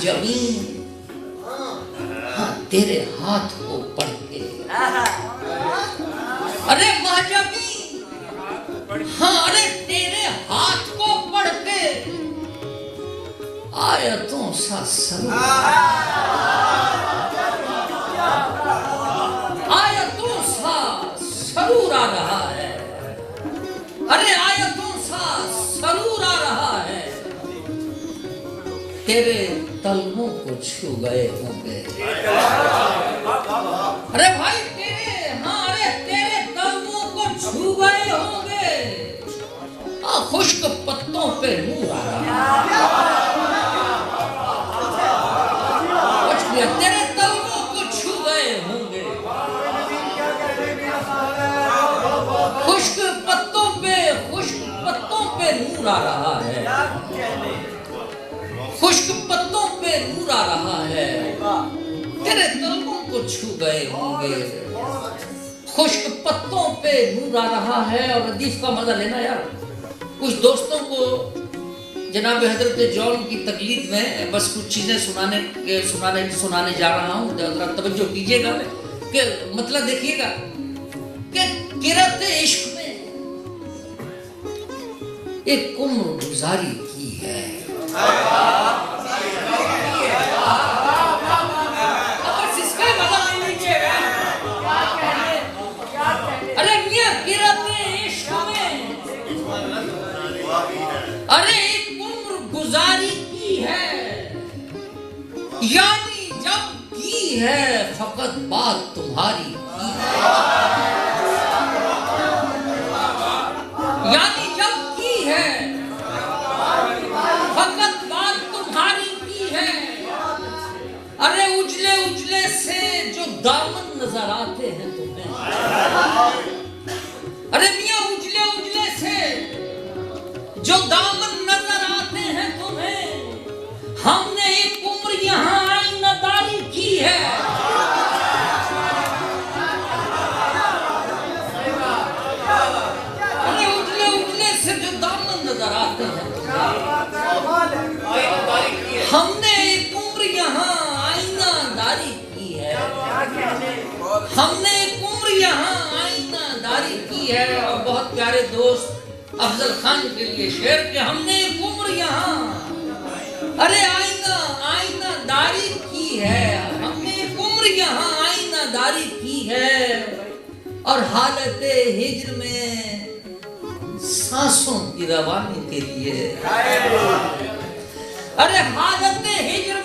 जमीन हाँ तेरे हाथ को पढ़ के, अरे महाजमीन हाँ अरे तेरे हाथ को पढ़ के आयतों सा सरूर, आयतों सा सरूर आ रहा है, अरे आयतों सा सरूर आ रहा है, तेरे तलवों को छू गए होंगे। अरे भाई तेरे हाँ अरे तेरे तलवों को छू गए होंगे, खुश्क पत्तों पे नूर आ रहा है, तेरे तलवों को छू गए होंगे, खुश्क पत्तों पे नूर आ रहा है, खुश्क पत्तों पे नूर आ रहा है, तेरे तलवों को छू गए होंगे, खुश्क पत्तों पे नूर आ रहा है। और हदीस का मजा लेना यार, कुछ दोस्तों को जनाब हजरत जॉन की तकलीफ में बस कुछ चीजें सुनाने जा रहा हूँ, जरा तवज्जो कीजिएगा कि मतलब देखिएगा कि किरत इश्क में एक उम्र गुजारी की है, अरे मियां किरत इश्क में अरे एक उम्र गुजारी की है, यानी जब की है फकत बात तुम्हारी की है, यानी जब की है फकत बात तुम्हारी की है, अरे उजले उजले से जो दामन नजर आते हैं तुम्हें, अरे मियां उजले उजले से जो दामन नजर आते हैं तुम्हें, हमने एक उम्र यहाँ आईनादारी की है, अरे उजले उजले से जो दामन नजर आते हैं हमने एक उम्र यहाँ आईनादारी की है, हमने एक उम्र यहाँ आईनादारी की है। और बहुत प्यारे दोस्त अफजल खान के लिए शेर के हमने एक उम्र यहाँ अरे आईनादारी की है, हमने एक उम्र यहाँ आईनादारी की है, और हालत हिज्र में सांसों की रवानी के लिए, अरे हालत हिज्र